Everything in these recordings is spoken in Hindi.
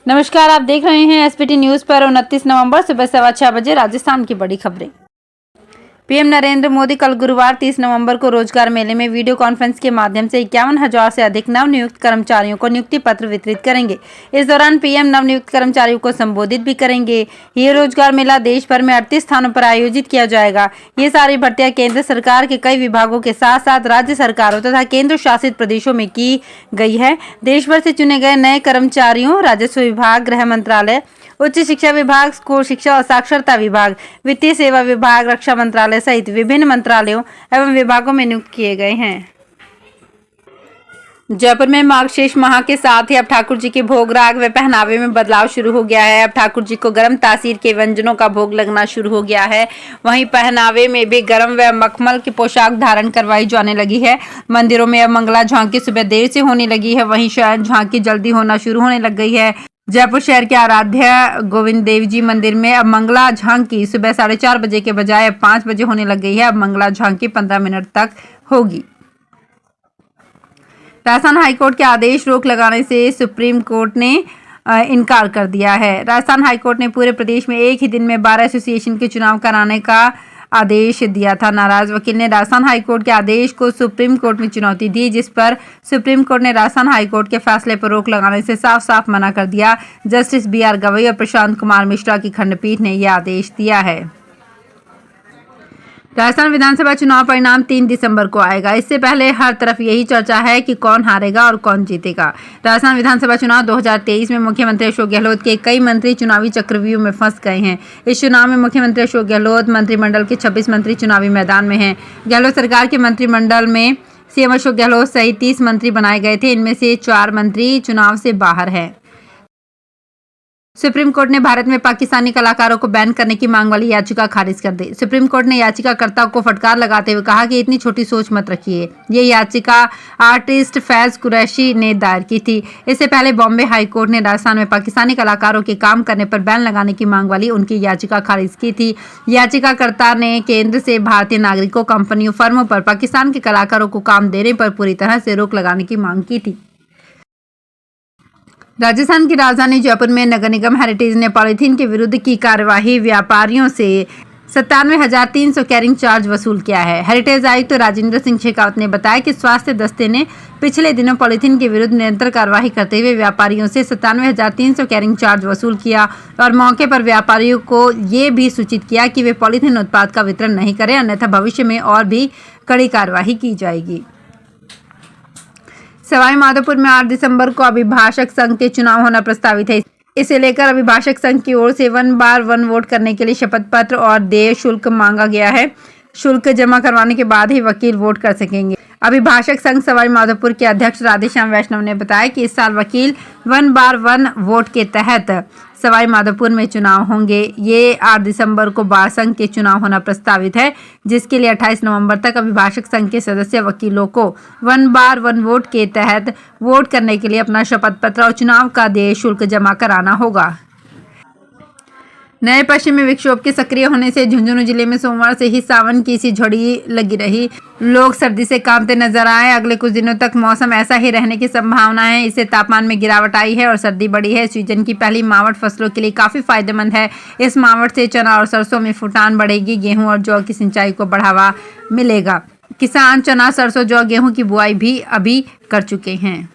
नमस्कार, आप देख रहे हैं एसपीटी न्यूज पर 29 नवंबर सुबह 6:15 बजे राजस्थान की बड़ी खबरें। पीएम नरेंद्र मोदी कल गुरुवार 30 नवंबर को रोजगार मेले में वीडियो कॉन्फ्रेंस के माध्यम से 51,000 से अधिक नवनियुक्त कर्मचारियों को नियुक्ति पत्र वितरित करेंगे। इस दौरान पीएम नवनियुक्त कर्मचारियों को संबोधित भी करेंगे। ये रोजगार मेला देश भर में 38 स्थानों पर आयोजित किया जाएगा। ये सारी भर्तियां केंद्र सरकार के कई विभागों के साथ साथ राज्य सरकारों तथा केंद्र शासित प्रदेशों में की गई है। देश भर से चुने गए नए कर्मचारियों राजस्व विभाग, गृह मंत्रालय, उच्च शिक्षा विभाग, स्कूल शिक्षा और साक्षरता विभाग, वित्तीय सेवा विभाग, रक्षा मंत्रालय सहित विभिन्न मंत्रालयों एवं विभागों में नियुक्त किए गए हैं। जयपुर में मार्गशीर्ष माह के साथ ही अब ठाकुर जी के भोग, राग व पहनावे में बदलाव शुरू हो गया है। अब ठाकुर जी को गर्म तासीर के व्यंजनों का भोग लगना शुरू हो गया है। वहीं पहनावे में भी गर्म व मखमल की पोशाक धारण करवाई जाने लगी है। मंदिरों में अब मंगला झांकी सुबह देर से होने लगी है, वहीं शयन झांकी जल्दी होना शुरू होने लग गई है। जयपुर शहर के आराध्य गोविंद देव जी मंदिर में अब मंगला झांकी सुबह 4:30 बजे के बजाय अब 5 बजे होने लग गई है। अब मंगला झांकी 15 मिनट तक होगी। राजस्थान हाईकोर्ट के आदेश रोक लगाने से सुप्रीम कोर्ट ने इनकार कर दिया है। राजस्थान हाईकोर्ट ने पूरे प्रदेश में एक ही दिन में 12 एसोसिएशन के चुनाव कराने का आदेश दिया था। नाराज वकील ने राजस्थान हाईकोर्ट के आदेश को सुप्रीम कोर्ट में चुनौती दी, जिस पर सुप्रीम कोर्ट ने राजस्थान हाईकोर्ट के फैसले पर रोक लगाने से साफ साफ मना कर दिया। जस्टिस BR गवई और प्रशांत कुमार मिश्रा की खंडपीठ ने यह आदेश दिया है। राजस्थान विधानसभा चुनाव परिणाम 3 दिसंबर को आएगा। इससे पहले हर तरफ यही चर्चा है कि कौन हारेगा और कौन जीतेगा। राजस्थान विधानसभा चुनाव 2023 में मुख्यमंत्री अशोक गहलोत के कई मंत्री चुनावी चक्रव्यूह में फंस गए हैं। इस चुनाव में मुख्यमंत्री अशोक गहलोत मंत्रिमंडल के 26 मंत्री चुनावी मैदान में हैं। गहलोत सरकार के मंत्रिमंडल में सीएम अशोक गहलोत सहित 30 मंत्री बनाए गए थे। इनमें से 4 मंत्री चुनाव से बाहर हैं। सुप्रीम कोर्ट ने भारत में पाकिस्तानी कलाकारों को बैन करने की मांग वाली याचिका खारिज कर दी। सुप्रीम कोर्ट ने याचिकाकर्ता को फटकार लगाते हुए कहा कि इतनी छोटी सोच मत रखिए। ये याचिका आर्टिस्ट फैज कुरैशी ने दायर की थी। इससे पहले बॉम्बे हाई कोर्ट ने राजस्थान में पाकिस्तानी कलाकारों के काम करने पर बैन लगाने की मांग वाली उनकी याचिका खारिज की थी। याचिकाकर्ता ने केंद्र से भारतीय नागरिकों, कंपनियों, फर्मों पर पाकिस्तान के कलाकारों को काम देने पर पूरी तरह से रोक लगाने की मांग की थी। राजस्थान की राजधानी जयपुर में नगर निगम हेरिटेज ने पॉलीथीन के विरुद्ध की कार्यवाही व्यापारियों से 97,300 कैरिंग चार्ज वसूल किया है। हेरिटेज आयुक्त राजेंद्र सिंह शेखावत ने बताया कि स्वास्थ्य दस्ते ने पिछले दिनों पॉलीथीन के विरुद्ध निरंतर कार्यवाही करते हुए व्यापारियों से 97,300 कैरिंग चार्ज वसूल किया और मौके पर व्यापारियों को ये भी सूचित किया कि वे पॉलीथीन उत्पाद का वितरण नहीं करें, अन्यथा भविष्य में और भी कड़ी कार्यवाही की जाएगी। सवाई माधोपुर में 8 दिसंबर को अभिभाषक संघ के चुनाव होना प्रस्तावित है। इसे लेकर अभिभाषक संघ की ओर से 1 बार 1 वोट करने के लिए शपथ पत्र और देय शुल्क मांगा गया है। शुल्क जमा करवाने के बाद ही वकील वोट कर सकेंगे। अभिभाषक संघ सवाई माधोपुर के अध्यक्ष राधेश्याम वैष्णव ने बताया कि इस साल वकील 1 बार 1 वोट के तहत सवाई माधोपुर में चुनाव होंगे। ये 8 दिसंबर को बार संघ के चुनाव होना प्रस्तावित है, जिसके लिए 28 नवंबर तक अभिभाषक संघ के सदस्य वकीलों को 1 बार 1 वोट के तहत वोट करने के लिए अपना शपथ पत्र और चुनाव का देय शुल्क जमा कराना होगा। नए पश्चिमी विक्षोभ के सक्रिय होने से झुंझुनू जिले में सोमवार से ही सावन की सी झड़ी लगी रही। लोग सर्दी से कांपते नजर आए। अगले कुछ दिनों तक मौसम ऐसा ही रहने की संभावना है। इससे तापमान में गिरावट आई है और सर्दी बढ़ी है। सीजन की पहली मावट फसलों के लिए काफी फायदेमंद है। इस मावट से चना और सरसों में फुटान बढ़ेगी। गेहूं और जौ की सिंचाई को बढ़ावा मिलेगा। किसान चना, सरसों, जौ, गेहूं की बुआई भी अभी कर चुके हैं।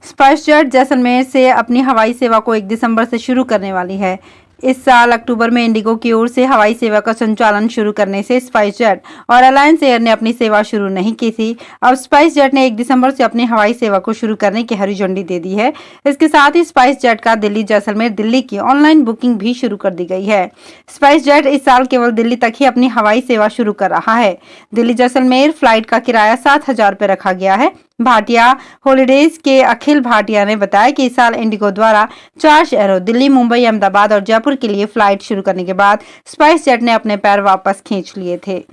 स्पाइसजेट जैसलमेर से अपनी हवाई सेवा को 1 दिसंबर से शुरू करने वाली है। इस साल अक्टूबर में इंडिगो की ओर से हवाई सेवा का संचालन शुरू करने से स्पाइसजेट और अलायंस एयर ने अपनी सेवा शुरू नहीं की थी। अब स्पाइसजेट ने 1 दिसंबर से अपनी हवाई सेवा को शुरू करने की हरी झंडी दे दी है। इसके साथ ही स्पाइसजेट का दिल्ली जैसलमेर दिल्ली की ऑनलाइन बुकिंग भी शुरू कर दी गई है। स्पाइसजेट इस साल केवल दिल्ली तक ही अपनी हवाई सेवा शुरू कर रहा है। दिल्ली जैसलमेर फ्लाइट का किराया 7,000 रुपये रखा गया है। भाटिया हॉलीडेज के अखिल भाटिया ने बताया कि इस साल इंडिगो द्वारा 4 शहरों दिल्ली, मुंबई, अहमदाबाद और जयपुर के लिए फ्लाइट शुरू करने के बाद स्पाइसजेट ने अपने पैर वापस खींच लिए थे।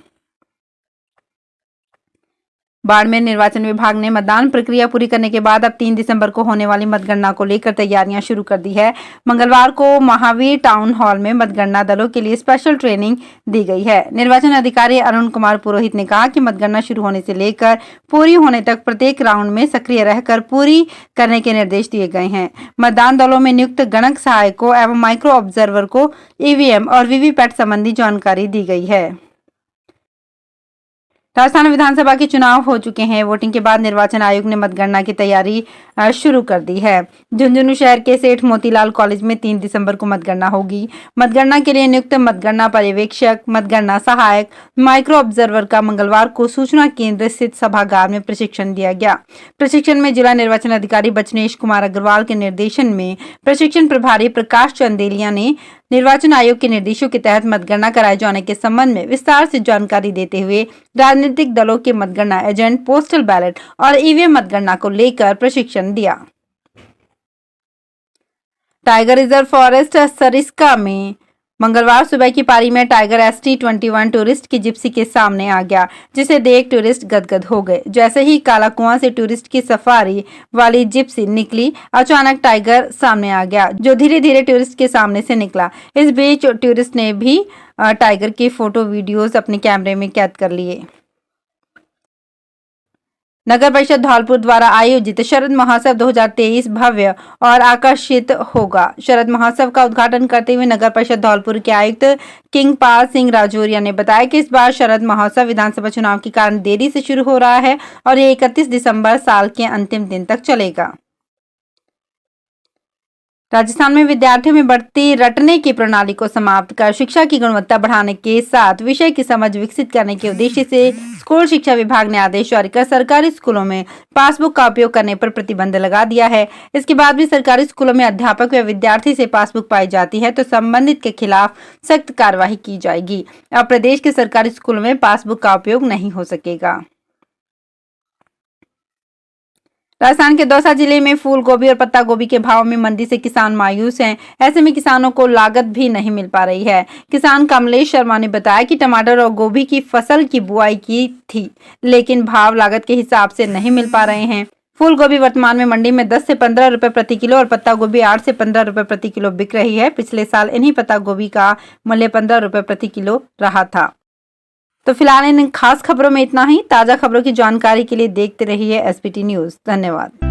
बाड़मेर निर्वाचन विभाग ने मतदान प्रक्रिया पूरी करने के बाद अब 3 दिसंबर को होने वाली मतगणना को लेकर तैयारियां शुरू कर दी है। मंगलवार को महावीर टाउन हॉल में मतगणना दलों के लिए स्पेशल ट्रेनिंग दी गई है। निर्वाचन अधिकारी अरुण कुमार पुरोहित ने कहा कि मतगणना शुरू होने से लेकर पूरी होने तक प्रत्येक राउंड में सक्रिय रहकर पूरी करने के निर्देश दिए गए हैं। मतदान दलों में नियुक्त गणक सहायकों एवं माइक्रो ऑब्जर्वर को ईवीएम और वीवीपैट संबंधी जानकारी दी गई है। राजस्थान विधानसभा के चुनाव हो चुके हैं। वोटिंग के बाद निर्वाचन आयोग ने मतगणना की तैयारी शुरू कर दी है। झुंझुनू शहर के सेठ मोतीलाल कॉलेज में 3 दिसंबर को मतगणना होगी। मतगणना के लिए नियुक्त मतगणना पर्यवेक्षक, मतगणना सहायक, माइक्रो ऑब्जर्वर का मंगलवार को सूचना केंद्र स्थित सभागार में प्रशिक्षण दिया गया। प्रशिक्षण में जिला निर्वाचन अधिकारी बचनेश कुमार अग्रवाल के निर्देशन में प्रशिक्षण प्रभारी प्रकाश चंदेलिया ने निर्वाचन आयोग के निर्देशों के तहत मतगणना कराए जाने के संबंध में विस्तार से जानकारी देते हुए राजनीतिक दलों के मतगणना एजेंट, पोस्टल बैलेट और ईवीएम मतगणना को लेकर प्रशिक्षण दिया। टाइगर रिजर्व फॉरेस्ट सरिस्का में मंगलवार सुबह की पारी में टाइगर ST-21 टूरिस्ट की जिप्सी के सामने आ गया, जिसे देख टूरिस्ट गदगद हो गए। जैसे ही काला कुआं से टूरिस्ट की सफारी वाली जिप्सी निकली, अचानक टाइगर सामने आ गया, जो धीरे धीरे टूरिस्ट के सामने से निकला। इस बीच टूरिस्ट ने भी टाइगर के फोटो वीडियोस अपने कैमरे में कैद कर लिए। नगर परिषद धौलपुर द्वारा आयोजित शरद महोत्सव 2023 भव्य और आकर्षित होगा। शरद महोत्सव का उद्घाटन करते हुए नगर परिषद धौलपुर के आयुक्त किंगपाल सिंह राजौरिया ने बताया कि इस बार शरद महोत्सव विधानसभा चुनाव के कारण देरी से शुरू हो रहा है और ये 31 दिसंबर साल के अंतिम दिन तक चलेगा। राजस्थान में विद्यार्थियों में बढ़ती रटने की प्रणाली को समाप्त कर शिक्षा की गुणवत्ता बढ़ाने के साथ विषय की समझ विकसित करने के उद्देश्य से स्कूल शिक्षा विभाग ने आदेश जारी कर सरकारी स्कूलों में पासबुक का उपयोग करने पर प्रतिबंध लगा दिया है। इसके बाद भी सरकारी स्कूलों में अध्यापक व विद्यार्थी से पासबुक पाई जाती है तो संबंधित के खिलाफ सख्त कार्रवाई की जाएगी। अब प्रदेश के सरकारी स्कूलों में पासबुक का उपयोग नहीं हो सकेगा। राजस्थान के दौसा जिले में फूल गोभी और पत्ता गोभी के भाव में मंदी से किसान मायूस हैं। ऐसे में किसानों को लागत भी नहीं मिल पा रही है। किसान कमलेश शर्मा ने बताया कि टमाटर और गोभी की फसल की बुआई की थी, लेकिन भाव लागत के हिसाब से नहीं मिल पा रहे हैं। फूल गोभी वर्तमान में मंडी में 10 से 15 रुपए प्रति किलो और पत्ता गोभी 8 से 15 रुपए प्रति किलो बिक रही है। पिछले साल इन्हीं पत्ता गोभी का मूल्य 15 रुपए प्रति किलो रहा था। तो फिलहाल इन खास खबरों में इतना ही। ताजा खबरों की जानकारी के लिए देखते रहिए SBT न्यूज। धन्यवाद।